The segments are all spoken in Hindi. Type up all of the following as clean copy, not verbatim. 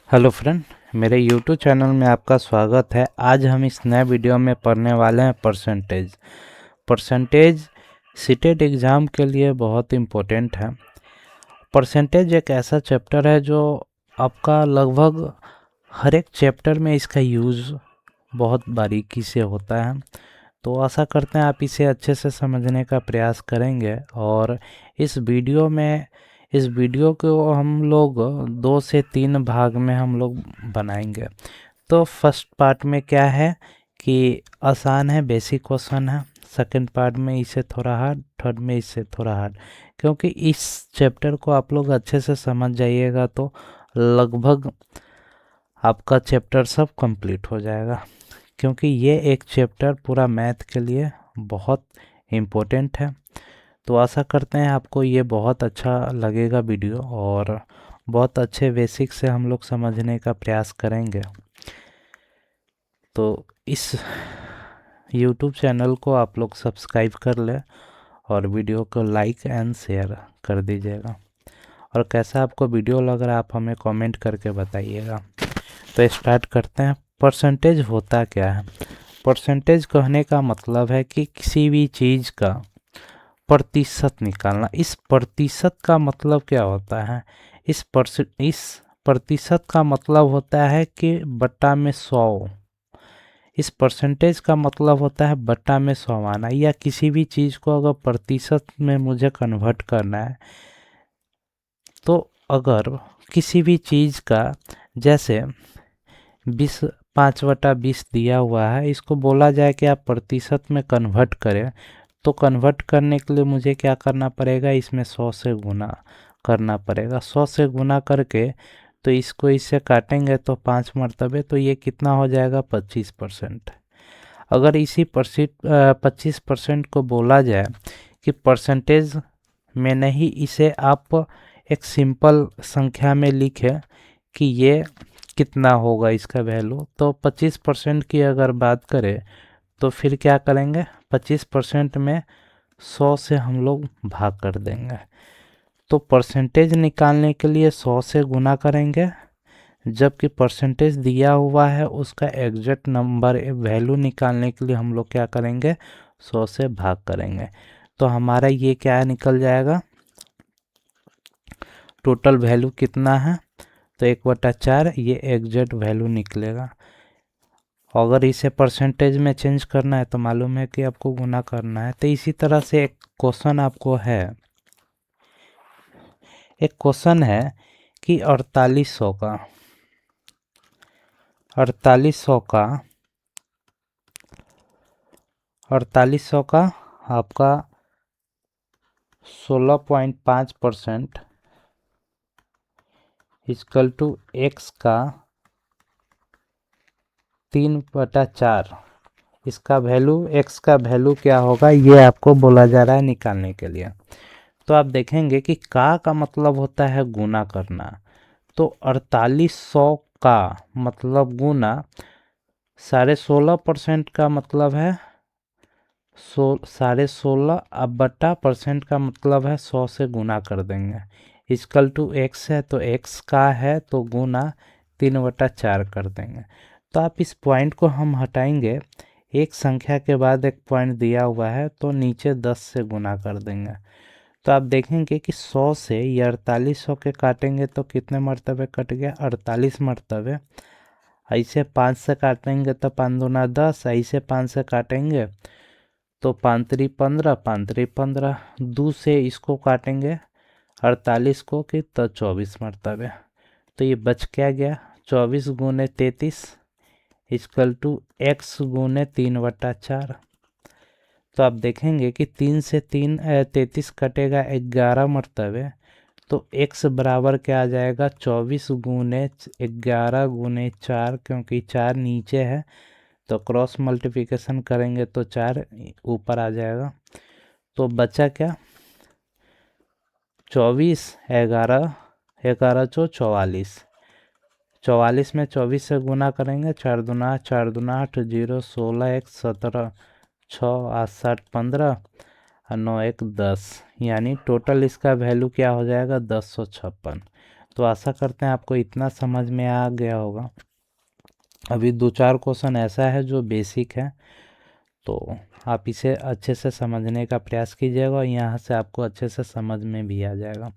हेलो फ्रेंड, मेरे यूट्यूब चैनल में आपका स्वागत है। आज हम इस नए वीडियो में पढ़ने वाले हैं परसेंटेज। परसेंटेज सीटेट एग्ज़ाम के लिए बहुत इम्पोर्टेंट है। परसेंटेज एक ऐसा चैप्टर है जो आपका लगभग हर एक चैप्टर में इसका यूज़ बहुत बारीकी से होता है। तो आशा करते हैं आप इसे अच्छे से समझने का प्रयास करेंगे। और इस वीडियो को हम लोग 2 से 3 भाग में हम लोग बनाएंगे। तो फर्स्ट पार्ट में क्या है कि आसान है, बेसिक क्वेश्चन है। सेकंड पार्ट में इसे थोड़ा हार्ड, थर्ड में इससे थोड़ा हार्ड। क्योंकि इस चैप्टर को आप लोग अच्छे से समझ जाइएगा तो लगभग आपका चैप्टर सब कंप्लीट हो जाएगा। क्योंकि ये एक चैप्टर पूरा मैथ के लिए बहुत इम्पोर्टेंट है। तो आशा करते हैं आपको ये बहुत अच्छा लगेगा वीडियो, और बहुत अच्छे बेसिक से हम लोग समझने का प्रयास करेंगे। तो इस YouTube चैनल को आप लोग सब्सक्राइब कर लें और वीडियो को लाइक एंड शेयर कर दीजिएगा। और कैसा आपको वीडियो लग रहा है आप हमें कमेंट करके बताइएगा। तो स्टार्ट करते हैं। परसेंटेज होता क्या है? परसेंटेज कहने का मतलब है कि किसी भी चीज़ का प्रतिशत निकालना। इस प्रतिशत का मतलब क्या होता है? इस प्रतिशत का मतलब होता है कि बट्टा में 100। इस परसेंटेज का मतलब होता है बट्टा में 100 आना। या किसी भी चीज़ को अगर प्रतिशत में मुझे कन्वर्ट करना है, तो अगर किसी भी चीज़ का जैसे 20 5/20 दिया हुआ है, इसको बोला जाए कि आप प्रतिशत में कन्वर्ट करें, तो कन्वर्ट करने के लिए मुझे क्या करना पड़ेगा? इसमें 100 से गुना करना पड़ेगा। 100 से गुना करके तो इसको इससे काटेंगे तो 5 मरतबे, तो ये कितना हो जाएगा? 25%। अगर इसी 25% को बोला जाए कि परसेंटेज में नहीं, इसे आप एक सिंपल संख्या में लिखें कि ये कितना होगा इसका वैल्यू, तो 25% की अगर बात करें तो फिर क्या करेंगे? 25% में 100 से हम लोग भाग कर देंगे। तो परसेंटेज निकालने के लिए 100 से गुना करेंगे, जबकि परसेंटेज दिया हुआ है उसका एग्जैक्ट नंबर वैल्यू निकालने के लिए हम लोग क्या करेंगे? 100 से भाग करेंगे। तो हमारा ये क्या निकल जाएगा? टोटल वैल्यू कितना है? तो 1/4 ये एग्जैक्ट वैल्यू निकलेगा। अगर इसे परसेंटेज में चेंज करना है तो मालूम है कि आपको गुना करना है। तो इसी तरह से एक क्वेश्चन आपको है, एक क्वेश्चन है कि 4800 का 4800 का 4800 का आपका 16.5% इक्वल टू एक्स का 3/4। इसका वैल्यू, एक्स का वैल्यू क्या होगा, ये आपको बोला जा रहा है निकालने के लिए। तो आप देखेंगे कि का मतलब होता है गुना करना। तो 4800 का मतलब गुना 16.5% का मतलब है 16.5। अब बट्टा परसेंट का मतलब है 100 से गुना कर देंगे। इक्वल टू एक्स है तो एक्स का है तो गुना 3/4 कर देंगे। तो आप इस पॉइंट को हम हटाएंगे, एक संख्या के बाद एक पॉइंट दिया हुआ है तो नीचे 10 से गुना कर देंगे। तो आप देखेंगे कि 100 से ये 4800 के काटेंगे तो कितने मरतबे कट गया? 48 मरतबे। ऐसे 5 से काटेंगे तो 5 दूना 10, ऐसे 5 से काटेंगे तो 5×3 = 15, 5×3 = 15। 2 से इसको काटेंगे 48 को कि तो 24 मरतबे। तो ये बच क्या गया? 24 गुने 33 इक्वल टू एक्स गुने 3/4। तो आप देखेंगे कि 3 से 33 कटेगा 11 मरतबे, तो x बराबर क्या आ जाएगा? 24 गुने 11 गुने 4, क्योंकि 4 नीचे है तो क्रॉस मल्टीप्लिकेशन करेंगे तो 4 ऊपर आ जाएगा। तो बचा क्या? 24, 11, 11 चौ 44। 44 में 24 से गुना करेंगे, 4 दूना 4 दूना 8, 0 16 1 17, 6 8 7 15 और 9 1 10। यानी टोटल इसका वैल्यू क्या हो जाएगा? 1056। तो आशा करते हैं आपको इतना समझ में आ गया होगा। अभी 2-4 क्वेश्चन ऐसा है जो बेसिक है, तो आप इसे अच्छे से समझने का प्रयास कीजिएगा और यहाँ से आपको अच्छे से समझ में भी आ जाएगा।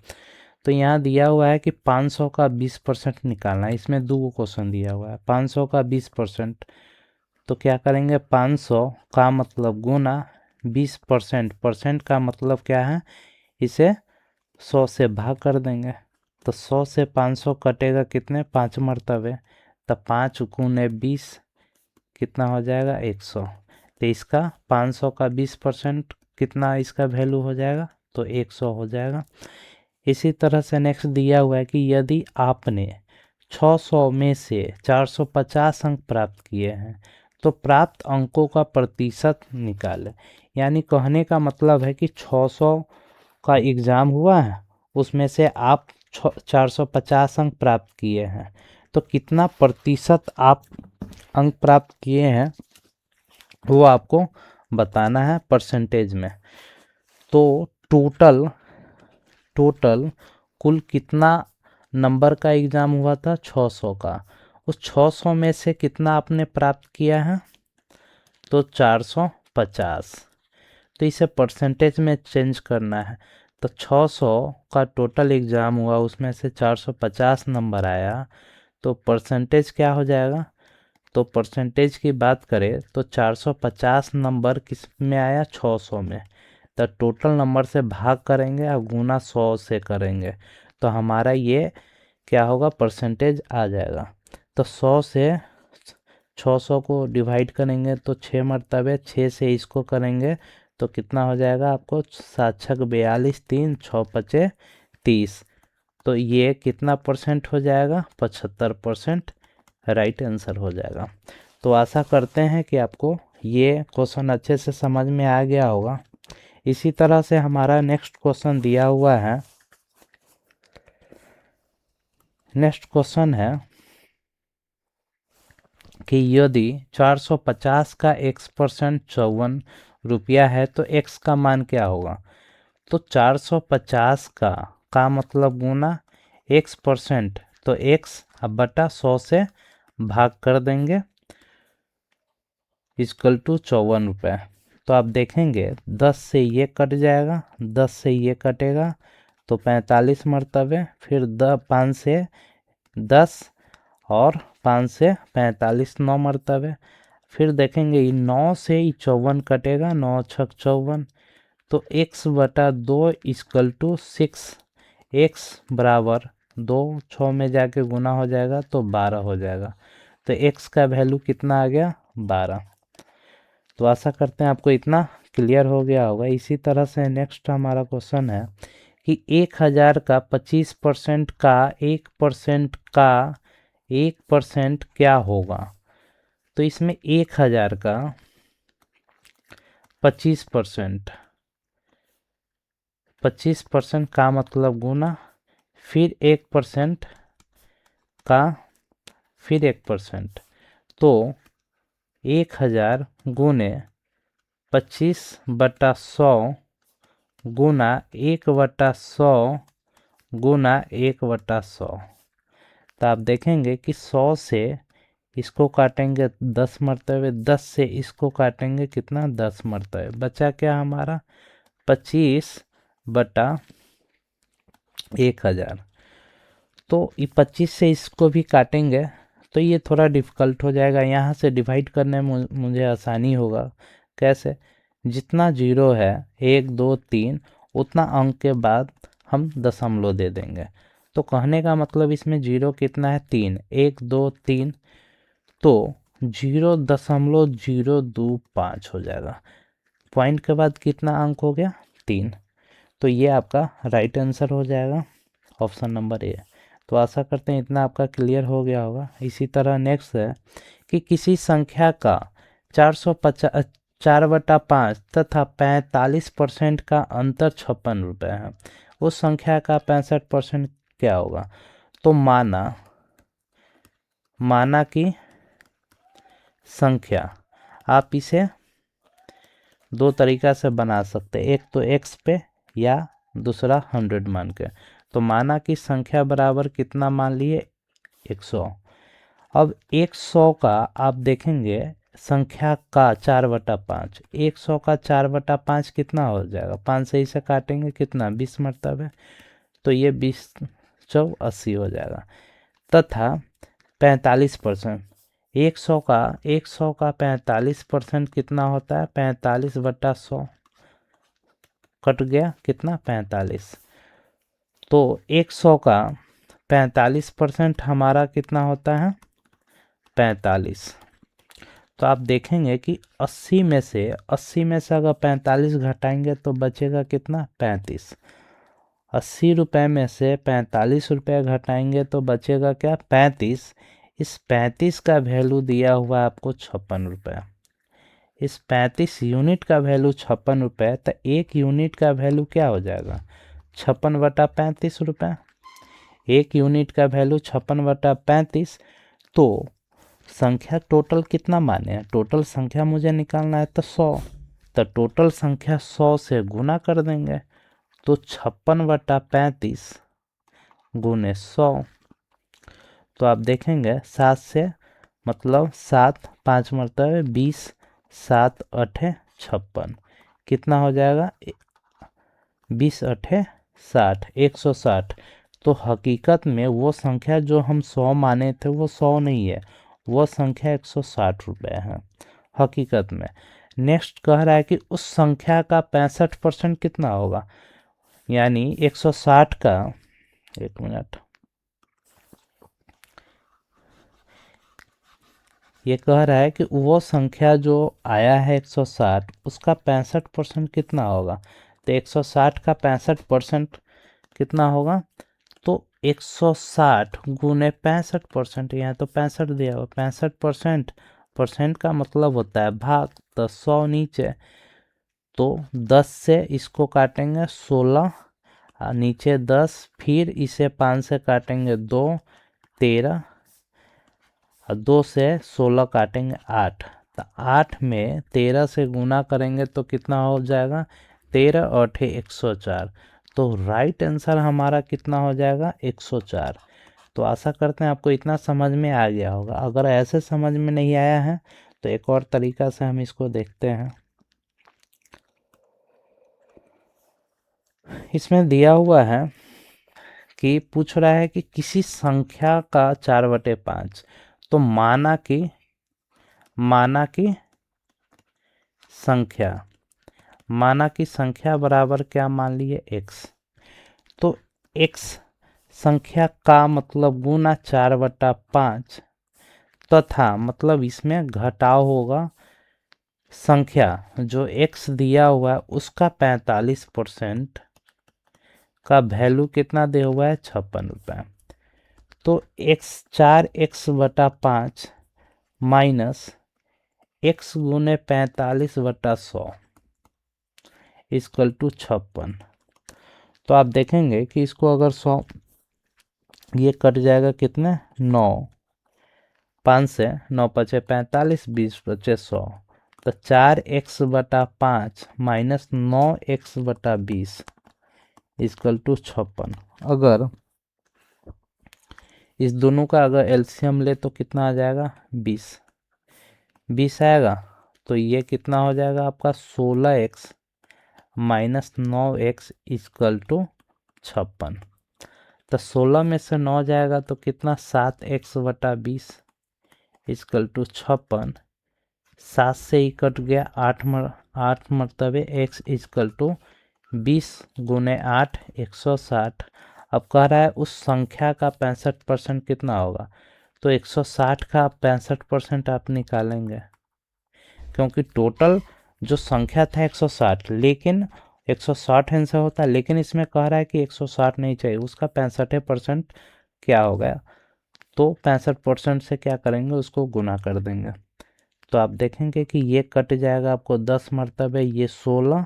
तो यहाँ दिया हुआ है कि 500 का 20% निकालना है। इसमें 2 क्वेश्चन दिया हुआ है। 500 का 20%, तो क्या करेंगे, 500 का मतलब गुना 20%, परसेंट का मतलब क्या है, इसे 100 से भाग कर देंगे। तो 100 से 500 कटेगा कितने, 5 मरतबे, तो 5 गुने 20 कितना हो जाएगा, 100। तो इसका 500 का 20% कितना इसका वैल्यू हो जाएगा, तो 100 हो जाएगा। इसी तरह से नेक्स्ट दिया हुआ है कि यदि आपने 600 में से 450 अंक प्राप्त किए हैं तो प्राप्त अंकों का प्रतिशत निकालें। यानी कहने का मतलब है कि 600 का एग्ज़ाम हुआ है, उसमें से आप 450 अंक प्राप्त किए हैं, तो कितना प्रतिशत आप अंक प्राप्त किए हैं वो आपको बताना है परसेंटेज में। तो टोटल कुल कितना नंबर का एग्ज़ाम हुआ था, 600 का। उस 600 में से कितना आपने प्राप्त किया है, तो 450। तो इसे परसेंटेज में चेंज करना है। तो 600 का टोटल एग्ज़ाम हुआ, उसमें से 450 नंबर आया, तो परसेंटेज क्या हो जाएगा। तो परसेंटेज की बात करें तो 450 नंबर किस में आया, 600 में। तो टोटल नंबर से भाग करेंगे और गुना 100 से करेंगे, तो हमारा ये क्या होगा, परसेंटेज आ जाएगा। तो 100 से 600 को डिवाइड करेंगे तो 6 मरतबे, 6 से इसको करेंगे तो कितना हो जाएगा आपको, 7 छक 42, 3 6 पचे 30। तो ये कितना परसेंट हो जाएगा, 75% राइट आंसर हो जाएगा। तो आशा करते हैं कि आपको ये क्वेश्चन अच्छे से समझ में आ गया होगा। इसी तरह से हमारा नेक्स्ट क्वेश्चन दिया हुआ है। नेक्स्ट क्वेश्चन है कि यदि 450 का x% 54 रुपया है तो x का मान क्या होगा। तो 450 का मतलब गुना x%, तो x अब बटा 100 से भाग कर देंगे, इक्वल टू 54 रुपये। तो आप देखेंगे 10 से ये कट जाएगा, 10 से ये कटेगा तो 45 मरतबे, फिर 5 से 10 और 5 से 45, 9 मरतबे। फिर देखेंगे 9 से 54 कटेगा, 9 छक 54, तो x बटा 2 इक्वल टू 6, x बराबर 2, 6 में जाके गुना हो जाएगा तो 12 हो जाएगा। तो x का वैल्यू कितना आ गया, 12। तो आशा करते हैं आपको इतना क्लियर हो गया होगा। इसी तरह से नेक्स्ट हमारा क्वेश्चन है कि 1000 का 25% का 1% क्या होगा। तो इसमें 1000 का 25% का मतलब गुना, फिर 1% का, फिर 1%, तो 1000 गुने 25/100 गुना 1/100 गुना 1/100। तो आप देखेंगे कि 100 से इसको काटेंगे 10 मरतबे, 10 से इसको काटेंगे कितना, 10 मरतबे, बचा क्या हमारा 25/1000। तो ये 25 से इसको भी काटेंगे तो ये थोड़ा डिफ़िकल्ट हो जाएगा। यहाँ से डिवाइड करने में मुझे आसानी होगा। कैसे, जितना जीरो है 1 2 3 उतना अंक के बाद हम दशमलव दे देंगे। तो कहने का मतलब इसमें जीरो कितना है, 3, 1 2 3, तो 0.025 हो जाएगा। पॉइंट के बाद कितना अंक हो गया, 3। तो ये आपका राइट आंसर हो जाएगा, ऑप्शन नंबर ए। तो आशा करते हैं इतना आपका क्लियर हो गया होगा। इसी तरह नेक्स्ट है कि किसी संख्या का 4/5 तथा 45% का अंतर 56 रुपये है, उस संख्या का 65% क्या होगा। तो माना कि संख्या, आप इसे दो तरीका से बना सकते हैं, एक तो x पे या दूसरा 100 मान के। तो माना कि संख्या बराबर कितना मान लिए 100। अब 100 का आप देखेंगे संख्या का 4/5, 100 का 4/5 कितना हो जाएगा, 5 से इसे काटेंगे कितना 20 मरतबे, तो ये 20 चौ 80 हो जाएगा। तथा 45%, 100 का 45% कितना होता है, 45/100 कट गया कितना 45। तो 100 का 45% हमारा कितना होता है 45। तो आप देखेंगे कि 80 में से अगर 45 घटाएंगे तो बचेगा कितना 35। 80 रुपये में से 45 रुपये घटाएंगे तो बचेगा क्या 35। इस 35 का वैल्यू दिया हुआ है आपको 56 रुपये। इस 35 यूनिट का वैल्यू 56 रुपये, तो एक यूनिट का वैल्यू क्या हो जाएगा 56/35 रुपये। एक यूनिट का वैल्यू 56/35। तो संख्या टोटल कितना माने हैं, टोटल संख्या मुझे निकालना है तो 100। तो टोटल संख्या 100 से गुना कर देंगे, तो 56/35 गुने 100। तो आप देखेंगे 7 से मतलब 7 5 मरतबे 20, 7 8 56 कितना हो जाएगा 20 8 60, 160। तो हकीकत में वो संख्या जो हम 100 माने थे वो 100 नहीं है, वो संख्या 160 रुपये है हकीकत में। नेक्स्ट कह रहा है कि उस संख्या का 65% कितना होगा, यानी 160 का, एक मिनट, ये कह रहा है कि वो संख्या जो आया है 160 उसका 65% कितना होगा। तो 160 का 65% कितना होगा, तो 160 गुने 65%, यहाँ तो 65 दिया हुआ 65%, परसेंट का मतलब होता है भाग, तो 100 नीचे, तो 10 से इसको काटेंगे 16, नीचे 10, फिर इसे 5 से काटेंगे 2 13, और 2 से 16 काटेंगे 8, तो 8 में 13 से गुना करेंगे तो कितना हो जाएगा 13 और 104। तो राइट आंसर हमारा कितना हो जाएगा 104। तो आशा करते हैं आपको इतना समझ में आ गया होगा। अगर ऐसे समझ में नहीं आया है तो एक और तरीका से हम इसको देखते हैं। इसमें दिया हुआ है कि पूछ रहा है कि किसी संख्या का 4/5, तो माना कि संख्या बराबर क्या मान लिए x। तो x संख्या का मतलब गुना 4/5, तथा मतलब इसमें घटाव होगा संख्या जो x दिया हुआ है उसका 45% का वैल्यू कितना दिया हुआ है 56 रुपये। तो 4x/5 माइनस x गुने 45/100 इक्वल टू 56। तो आप देखेंगे कि इसको अगर 100, ये कट जाएगा कितने 9, 5 से 9 पचे 45, 20 पचे 100, तो 4x/5 minus 9x/20 equal to 56। अगर इस दोनों का अगर एलसीएम ले तो कितना आ जाएगा 20 आएगा। तो ये कितना हो जाएगा आपका 16x minus 9x equal to 56। तो 16 में से 9 जाएगा तो कितना 7x/20 इक्वल टू 56। 7 से ही कट गया 8 मरतबे x इक्वल टू 20 गुने 8 160। अब कह रहा है उस संख्या का 65% कितना होगा, तो 160 का 65% आप निकालेंगे, क्योंकि टोटल जो संख्या था 160, लेकिन 160 आंसर होता है, लेकिन इसमें कह रहा है कि 160 नहीं चाहिए, उसका 65% क्या हो गया, तो 65% से क्या करेंगे उसको गुना कर देंगे। तो आप देखेंगे कि ये कट जाएगा आपको 10 मरतबे, ये 16,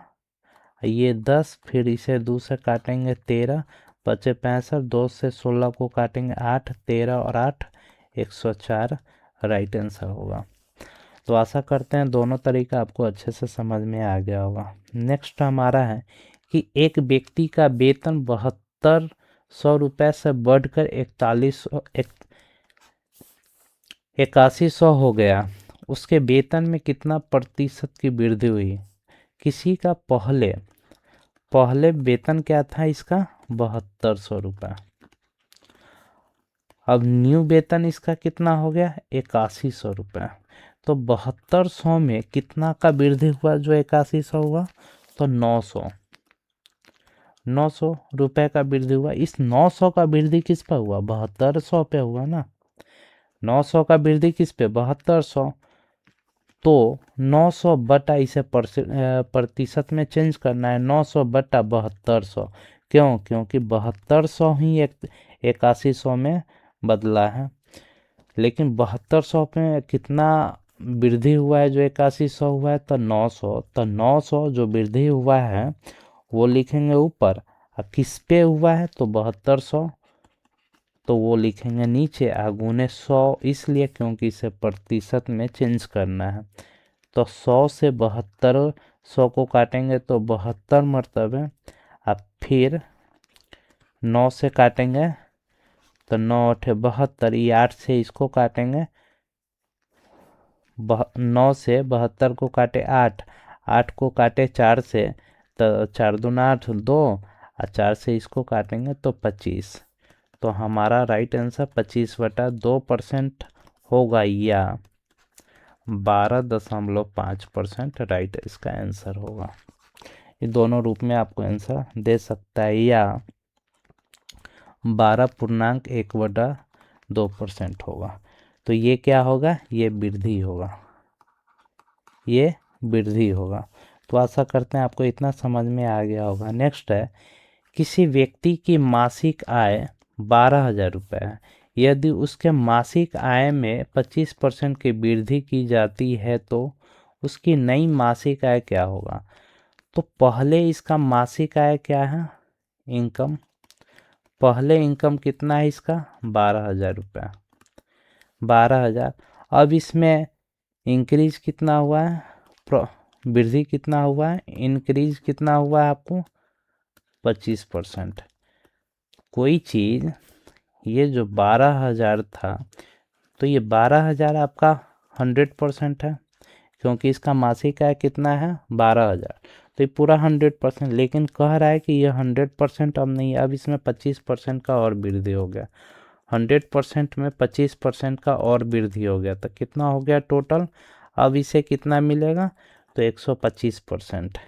ये 10, फिर इसे 2 से काटेंगे 13, बचे 65, 2 से 16 को काटेंगे 8, 13 और 8 104 राइट आंसर होगा। तो आशा करते हैं दोनों तरीका आपको अच्छे से समझ में आ गया होगा। नेक्स्ट हमारा है कि एक व्यक्ति का वेतन 100 रुपये से बढ़कर 8100 हो गया, उसके वेतन में कितना प्रतिशत की वृद्धि हुई? किसी का पहले वेतन क्या था इसका? 7200 रुपये। अब न्यू वेतन इसका कितना हो गया? 8100 रुपये। तो 7200 में कितना का वृद्धि हुआ जो 8100 हुआ? तो 900 रुपये का वृद्धि हुआ। इस 900 का वृद्धि किस पर हुआ? 7200 पे हुआ ना। 900 का वृद्धि किस पे? 7200। तो 900 बटा इसे प्रतिशत में चेंज करना है। 900 बटा 7200। क्यों? क्योंकि 7200 ही 8100 में बदला है। लेकिन 7200 में कितना वृद्धि हुआ है जो 8100 हुआ है? तो 900। तो 900 जो वृद्धि हुआ है वो लिखेंगे ऊपर, और किस पे हुआ है? तो 7200, तो वो लिखेंगे नीचे। आगुने 100 इसलिए क्योंकि इसे प्रतिशत में चेंज करना है। तो 100 से 7200 को काटेंगे तो 72 मरतबे, अब फिर 9 से काटेंगे तो 9 8 72, ये 8 से इसको काटेंगे, 9 से 72 को काटे 8, 8 को काटे 4 से तो 4 दूना 8, 2, और 4 से इसको काटेंगे तो 25। तो हमारा राइट आंसर 25/2% होगा, या 12.5% राइट इसका आंसर होगा। ये दोनों रूप में आपको आंसर दे सकता है, या 12.1/2% होगा। तो ये क्या होगा? ये वृद्धि होगा, ये वृद्धि होगा। तो आशा करते हैं आपको इतना समझ में आ गया होगा। नेक्स्ट है, किसी व्यक्ति की मासिक आय 12,000 रुपये है। यदि उसके मासिक आय में 25% की वृद्धि की जाती है तो उसकी नई मासिक आय क्या होगा? तो पहले इसका मासिक आय क्या है? इनकम। पहले इनकम कितना है इसका? 12,000 रुपये। 12,000। अब इसमें इंक्रीज कितना हुआ है? वृद्धि कितना हुआ है? इंक्रीज कितना हुआ है आपको? 25%। कोई चीज़, ये जो 12,000 था, तो ये 12,000 आपका 100% है, क्योंकि इसका मासिक आय कितना है? 12,000। तो ये पूरा 100%, लेकिन कह रहा है कि ये 100% अब नहीं है, अब इसमें 25% का और वृद्धि हो गया। 100% में 25% का और वृद्धि हो गया, तो कितना हो गया टोटल? अब इसे कितना मिलेगा? तो 125%।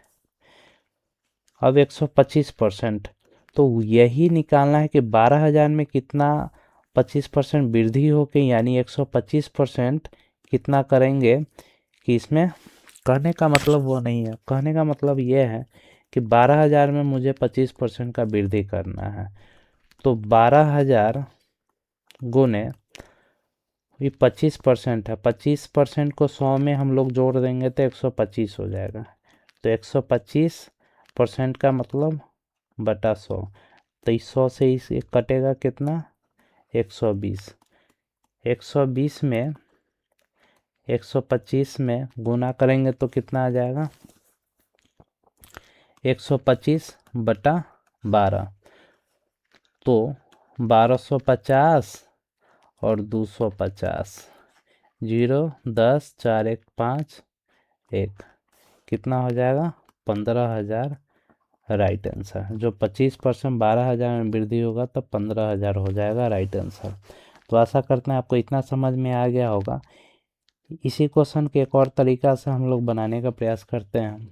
अब 125%, तो यही निकालना है कि 12,000 में कितना 25% वृद्धि हो के, यानी 125% कितना करेंगे कि इसमें, कहने का मतलब वो नहीं है, कहने का मतलब ये है कि 12,000 में मुझे 25% का वृद्धि करना है। तो 12,000 गुने ये 25% है, 25% को 100 में हम लोग जोड़ देंगे तो 125 हो जाएगा। तो 125% का मतलब बटा 100, तो इस 100 से इस कटेगा कितना? 120। 120 में 125 में गुना करेंगे तो कितना आ जाएगा? 125/12, तो 1250 और 250, 0 10 4 1 5 1, कितना हो जाएगा? 15,000 राइट आंसर। जो 25% 12,000 में वृद्धि होगा तो 15,000 हो जाएगा राइट आंसर। तो आशा करते हैं आपको इतना समझ में आ गया होगा। इसी क्वेश्चन के एक और तरीका से हम लोग बनाने का प्रयास करते हैं।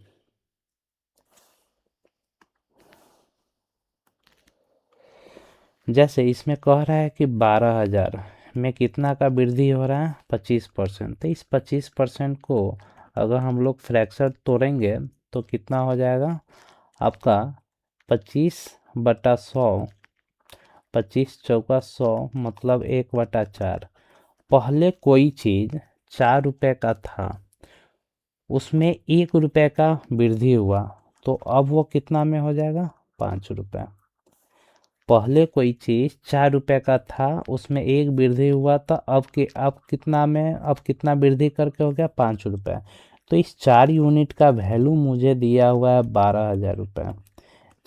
जैसे इसमें कह रहा है कि 12,000 में कितना का वृद्धि हो रहा है? 25%। तो इस 25% को अगर हम लोग फ्रैक्शन तोड़ेंगे तो कितना हो जाएगा आपका? 25/100, 25 चौका 100 मतलब 1/4। पहले कोई चीज़ 4 रुपये का था, उसमें 1 रुपये का वृद्धि हुआ, तो अब वो कितना में हो जाएगा? 5 रुपये। पहले कोई चीज़ 4 रुपये का था, उसमें 1 वृद्धि हुआ था, अब कितना में, अब कितना वृद्धि करके हो गया? 5 रुपये। तो इस 4 यूनिट का वैल्यू मुझे दिया हुआ है 12,000 रुपये।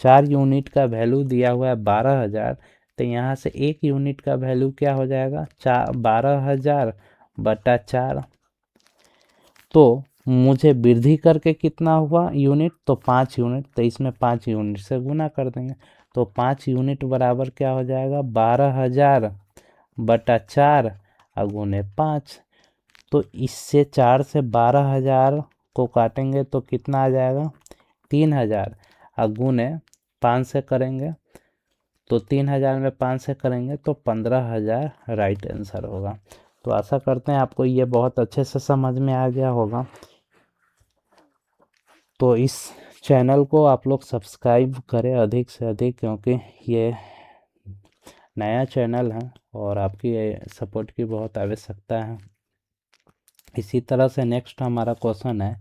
4 यूनिट का वैल्यू दिया हुआ है 12,000, तो यहाँ से 1 यूनिट का वैल्यू क्या हो जाएगा, 12,000 बटा 4। तो मुझे वृद्धि करके कितना हुआ यूनिट, तो 5 यूनिट, तो इसमें 5 यूनिट से गुना कर देंगे। तो 5 यूनिट बराबर क्या हो जाएगा, 12,000 बटा 4 गुने 5। तो इससे 4 से 12,000 को काटेंगे तो कितना आ जाएगा, 3,000 गुने 5 से करेंगे तो 3,000 में 5 से करेंगे तो 15,000 राइट आंसर होगा। तो आशा करते हैं आपको ये बहुत अच्छे से समझ में आ गया होगा। तो इस चैनल को आप लोग सब्सक्राइब करें अधिक से अधिक, क्योंकि ये नया चैनल है और आपकी सपोर्ट की बहुत आवश्यकता है। इसी तरह से नेक्स्ट हमारा क्वेश्चन है,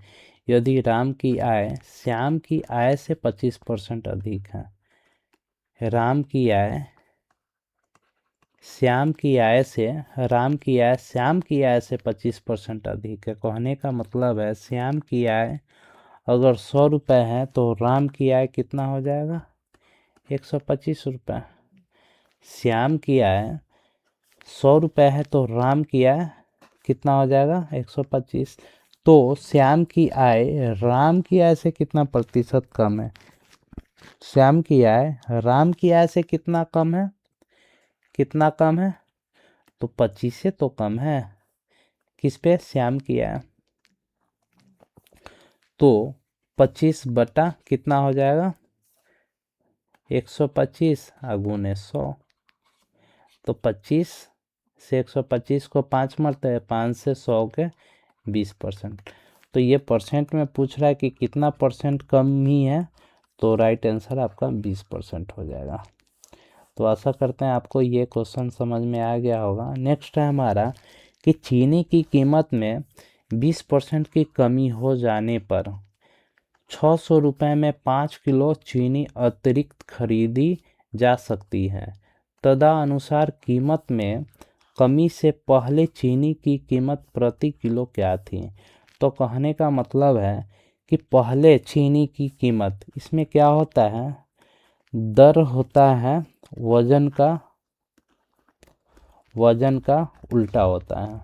यदि राम की आय श्याम की आय से 25% अधिक है। राम की आय श्याम की आय से राम की आय श्याम की आय से 25% अधिक है। कहने का मतलब है श्याम की आय अगर 100 रुपये है तो राम की आय कितना हो जाएगा, 125 रुपये। श्याम की आय 100 रुपये है तो राम की आय कितना हो जाएगा, 125। तो श्याम की आय राम की आय से कितना प्रतिशत कम है, श्याम की आय राम की आय से कितना कम है, कितना कम है, तो 25 से तो कम है। किस पे, श्याम की आय। तो 25 बटा कितना हो जाएगा, 125 गुने 100। तो 25 से 125 को 5 मरते हैं, 5 से 100 के 20%। तो ये परसेंट में पूछ रहा है कि कितना परसेंट कम ही है, तो राइट आंसर आपका 20% हो जाएगा। तो आशा करते हैं आपको ये क्वेश्चन समझ में आ गया होगा। नेक्स्ट है हमारा कि चीनी की कीमत में 20% की कमी हो जाने पर 600 रुपये में 5 किलो चीनी अतिरिक्त खरीदी जा सकती है। तदनुसार कीमत में कमी से पहले चीनी की कीमत प्रति किलो क्या थी। तो कहने का मतलब है कि पहले चीनी की कीमत, इसमें क्या होता है, दर होता है वजन का उल्टा होता है।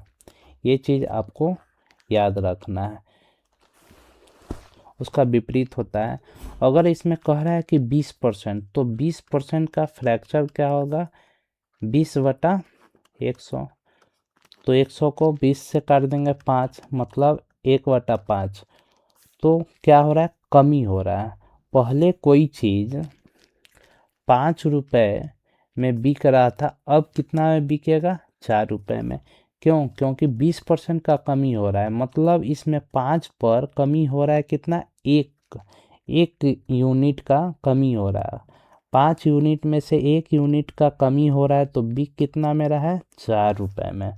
ये चीज़ आपको याद रखना है, उसका विपरीत होता है। अगर इसमें कह रहा है कि 20%, तो 20% का फ्रैक्चर क्या होगा, 20 बटा 100। तो 100 को 20 से काट देंगे 5, मतलब 1 बटा 5। तो क्या हो रहा है, कमी हो रहा है। पहले कोई चीज़ 5 रुपये में बिक रहा था, अब कितना में बिकेगा, 4 रुपये में। क्यों, क्योंकि 20% का कमी हो रहा है, मतलब इसमें 5 पर कमी हो रहा है कितना, एक यूनिट का कमी हो रहा है। 5 यूनिट में से 1 यूनिट का कमी हो रहा है, तो बिक कितना में रहा है, 4 रुपये में।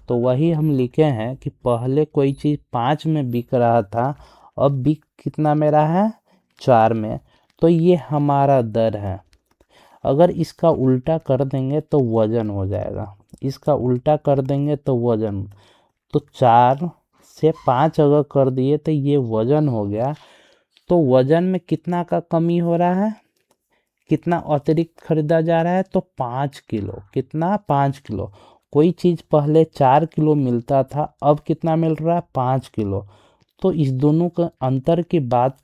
तो वही हम लिखे हैं कि पहले कोई चीज़ 5 में बिक रहा था, अब बिक कितना में रहा है, 4 में। तो ये हमारा दर है। अगर इसका उल्टा कर देंगे तो वजन हो जाएगा, इसका उल्टा कर देंगे तो वजन। तो 4 से 5 अगर कर दिए तो ये वजन हो गया। तो वजन में कितना का कमी हो रहा है, कितना अतिरिक्त खरीदा जा रहा है, तो 5 किलो। कितना, 5 किलो। कोई चीज़ पहले 4 किलो मिलता था, अब कितना मिल रहा है, 5 किलो। तो इस दोनों का अंतर की बात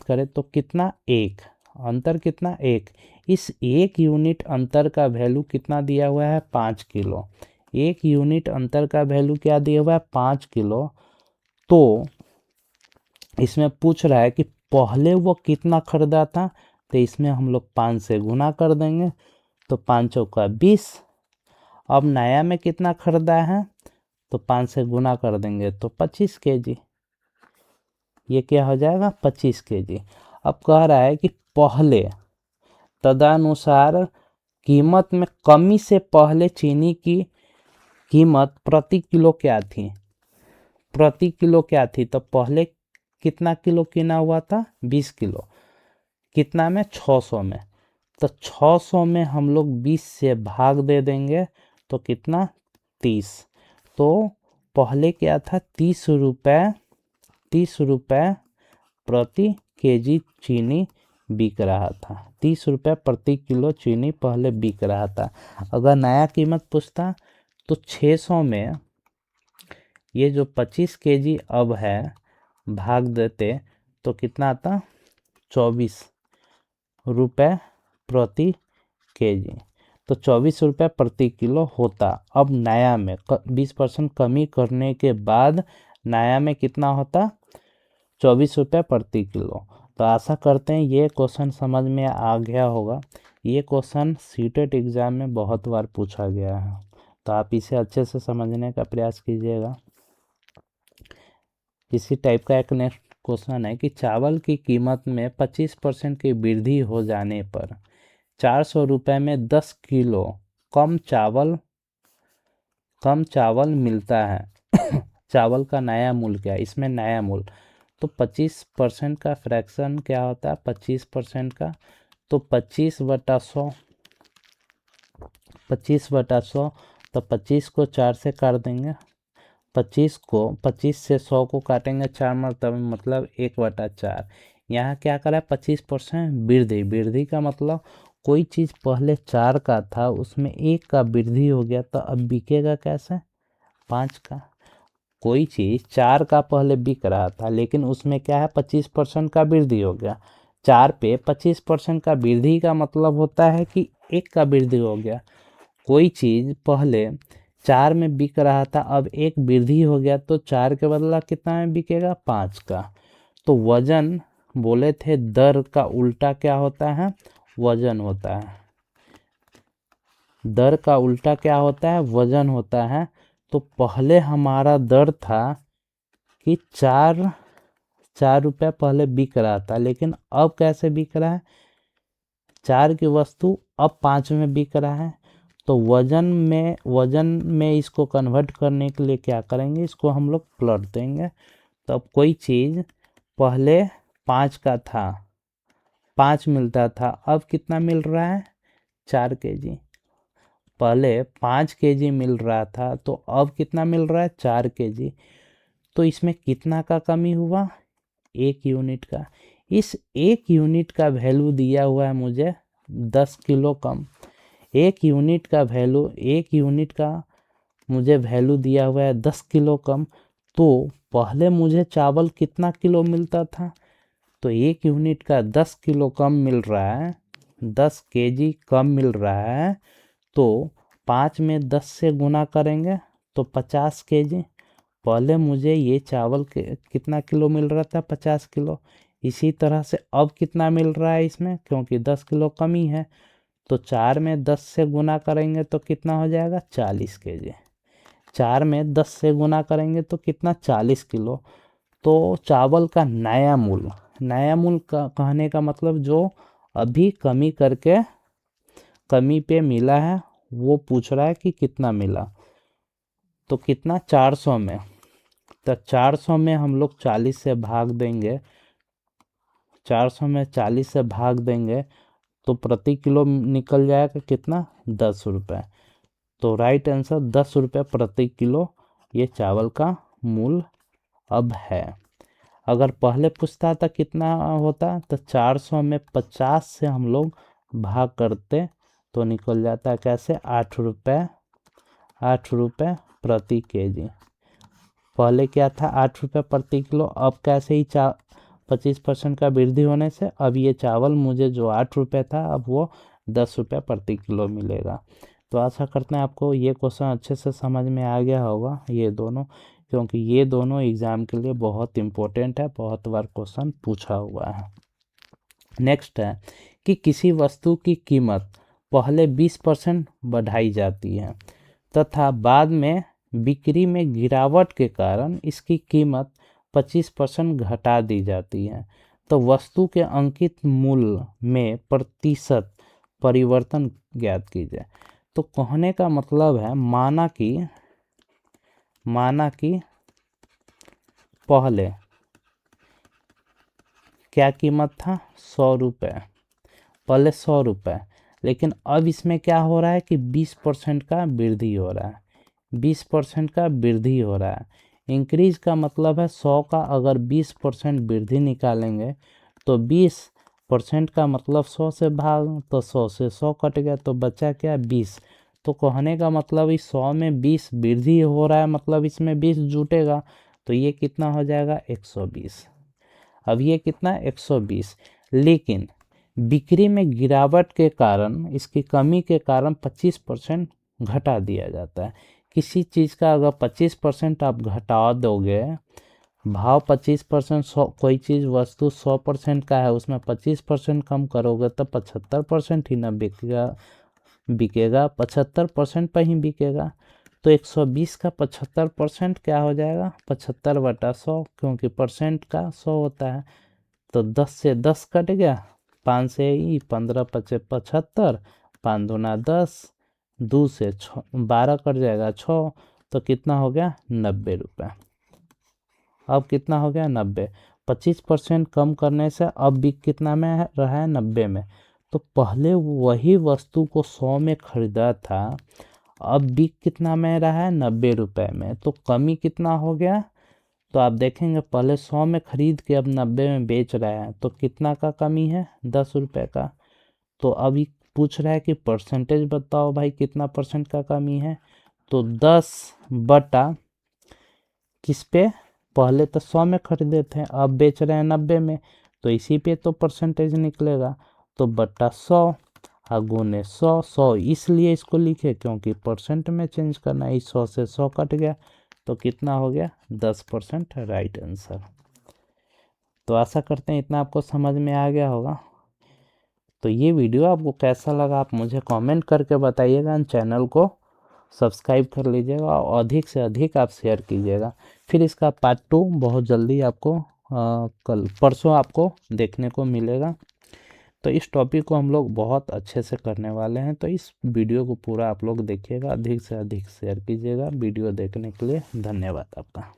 करें तो कितना, 1। अंतर कितना, 1। इस 1 यूनिट अंतर का वैल्यू कितना दिया हुआ है, 5 किलो। 1 यूनिट अंतर का वैल्यू क्या दिया हुआ है, 5 किलो। तो इसमें पूछ रहा है कि पहले वो कितना खरीदा था, तो इसमें हम लोग 5 से गुना कर देंगे, तो 5 चौका 20। अब नया में कितना खरीदा है, तो 5 से गुना कर देंगे तो 25 केजी। ये क्या हो जाएगा, 25 केजी। अब कह रहा है कि पहले, तदनुसार कीमत में कमी से पहले चीनी की कीमत प्रति किलो क्या थी, प्रति किलो क्या थी। तो पहले कितना किलो किना हुआ था, 20 किलो। कितना में, 600 में। तो 600 में हम लोग 20 से भाग दे देंगे तो कितना, 30। तो पहले क्या था, 30 रुपये प्रति केजी चीनी बिक रहा था। 30 रुपये प्रति किलो चीनी पहले बिक रहा था। अगर नया कीमत पूछता तो 600 में ये जो 25 केजी अब है भाग देते तो कितना आता, 24 रुपये प्रति केजी। तो 24 रुपये प्रति किलो होता। अब नया में 20% कमी करने के बाद नया में कितना होता, 24 रुपये प्रति किलो। तो आशा करते हैं ये क्वेश्चन समझ में आ गया होगा। ये क्वेश्चन सीटेट एग्ज़ाम में बहुत बार पूछा गया है, तो आप इसे अच्छे से समझने का प्रयास कीजिएगा। इसी टाइप का एक नेक्स्ट क्वेश्चन है कि चावल की कीमत में 25% की वृद्धि हो जाने पर 400 रुपये में 10 किलो कम चावल मिलता है। चावल का नया मूल्य क्या है, इसमें नया मूल्य तो 25% का फ्रैक्शन क्या होता है, 25% का तो 25/100, 25/100 तो 25 को 4 से काट देंगे, 25 से 100 को काटेंगे 4 मरतबे मतलब 1/4। यहाँ क्या करा है, 25% वृद्धि का मतलब कोई चीज़ पहले 4 का था उसमें 1 का वृद्धि हो गया तो अब बिकेगा कैसे, 5 का। कोई चीज़ 4 का पहले बिक रहा था लेकिन उसमें क्या है 25% का वृद्धि हो गया। 4 पे 25% का वृद्धि का मतलब होता है कि 1 का वृद्धि हो गया। कोई चीज़ पहले 4 में बिक रहा था अब 1 वृद्धि हो गया तो 4 के बदला कितना में बिकेगा, 5 का। तो वजन बोले थे दर का उल्टा क्या होता है, वजन होता है। दर का उल्टा क्या होता है, वजन होता है। तो पहले हमारा दर था कि 4 रुपये पहले बिक रहा था लेकिन अब कैसे बिक रहा है, 4 की वस्तु अब 5 में बिक रहा है। तो वजन में इसको कन्वर्ट करने के लिए क्या करेंगे, इसको हम लोग पलट देंगे। तो अब कोई चीज़ पहले 5 का था, 5 मिलता था, अब कितना मिल रहा है, 4 केजी। पहले 5 केजी मिल रहा था तो अब कितना मिल रहा है, 4 केजी। तो इसमें कितना का कमी हुआ, 1 यूनिट का। इस 1 यूनिट का वैल्यू दिया हुआ है मुझे 10 किलो कम। 1 यूनिट का मुझे वैल्यू दिया हुआ है 10 किलो कम। तो पहले मुझे चावल कितना किलो मिलता था, तो 1 यूनिट का 10 किलो कम मिल रहा है, 10 केजी कम मिल रहा है। तो 5 में 10 से गुना करेंगे तो 50 केजी। पहले मुझे ये चावल कितना किलो मिल रहा था, 50 किलो। इसी तरह से अब कितना मिल रहा है इसमें, क्योंकि 10 किलो कमी है तो 4 में 10 से गुना करेंगे तो कितना हो जाएगा, 40 केजी। 4 में 10 से गुना करेंगे तो कितना, 40 किलो। तो चावल का नया मूल्य का कहने का मतलब जो अभी कमी करके कमी पे मिला है वो पूछ रहा है कि कितना मिला। तो कितना, 400 में, तो 400 में हम लोग 40 से भाग देंगे, 400 में 40 से भाग देंगे तो प्रति किलो निकल जाएगा कितना, 10 रुपये। तो राइट आंसर 10 रुपये प्रति किलो ये चावल का मूल्य अब है। अगर पहले पूछता था कितना होता तो 400 में 50 से हम लोग भाग करते तो निकल जाता है कैसे, 8 रुपये प्रति केजी। पहले क्या था, 8 रुपये प्रति किलो। अब कैसे ही 25% का वृद्धि होने से अब ये चावल मुझे जो 8 रुपये था अब वो 10 रुपये प्रति किलो मिलेगा। तो आशा करते हैं आपको ये क्वेश्चन अच्छे से समझ में आ गया होगा, ये दोनों, क्योंकि ये दोनों एग्ज़ाम के लिए बहुत इम्पोर्टेंट है, बहुत बार क्वेश्चन पूछा हुआ है। नेक्स्ट है कि किसी वस्तु की कीमत पहले 20% बढ़ाई जाती है तथा बाद में बिक्री में गिरावट के कारण इसकी कीमत 25% घटा दी जाती है, तो वस्तु के अंकित मूल्य में प्रतिशत परिवर्तन ज्ञात कीजिए। तो कहने का मतलब है, माना कि पहले क्या कीमत था, 100 रुपये, पहले 100 रुपये, लेकिन अब इसमें क्या हो रहा है कि 20% का वृद्धि हो रहा है, 20% का वृद्धि हो रहा है। इंक्रीज का मतलब है 100 का अगर 20% वृद्धि निकालेंगे तो 20 परसेंट का मतलब 100 से भाग, तो 100 से 100 कट गया तो बचा क्या 20। तो कहने का मतलब इस 100 में 20 वृद्धि हो रहा है, मतलब इसमें 20 जुटेगा, तो ये कितना हो जाएगा 120। अब ये कितना 120, लेकिन बिक्री में गिरावट के कारण, इसकी कमी के कारण 25% घटा दिया जाता है। किसी चीज़ का अगर 25% आप घटा दोगे, भाव 25%, कोई चीज़ वस्तु 100% का है, उसमें 25% कम करोगे तो 75% ही ना बिकेगा, 75% पर ही बिकेगा। तो 120 का 75% क्या हो जाएगा 75/100, क्योंकि परसेंट का 100 होता है। तो 10 से 10 कट गया, 5 से ही 15 पचे 75, 5 दूना 10, 2 से 12 कट जाएगा 6, तो कितना हो गया 90 रुपये। अब कितना हो गया 90, 25% कम करने से अब भी कितना में रहा है 90 में। तो पहले वही वस्तु को 100 में खरीदा था, अब भी कितना में रहा है 90 रुपये में, तो कमी कितना हो गया। तो आप देखेंगे पहले 100 में खरीद के अब 90 में बेच रहे हैं, तो कितना का कमी है 10 रुपये का। तो अभी पूछ रहा है कि परसेंटेज बताओ भाई कितना परसेंट का कमी है। तो 10 बटा किस पे, पहले तो 100 में खरीदे थे, अब बेच रहे हैं 90 में, तो इसी पे तो परसेंटेज निकलेगा। तो बटा 100 गुने 100, 100 इसलिए इसको लिखे क्योंकि परसेंट में चेंज करना है, 100 से 100 कट गया, तो कितना हो गया 10%, राइट आंसर। तो आशा करते हैं इतना आपको समझ में आ गया होगा। तो ये वीडियो आपको कैसा लगा आप मुझे कमेंट करके बताइएगा, चैनल को सब्सक्राइब कर लीजिएगा और अधिक से अधिक आप शेयर कीजिएगा। फिर इसका पार्ट 2 बहुत जल्दी आपको कल परसों आपको देखने को मिलेगा। तो इस टॉपिक को हम लोग बहुत अच्छे से करने वाले हैं, तो इस वीडियो को पूरा आप लोग देखिएगा, अधिक से अधिक शेयर कीजिएगा। वीडियो देखने के लिए धन्यवाद आपका।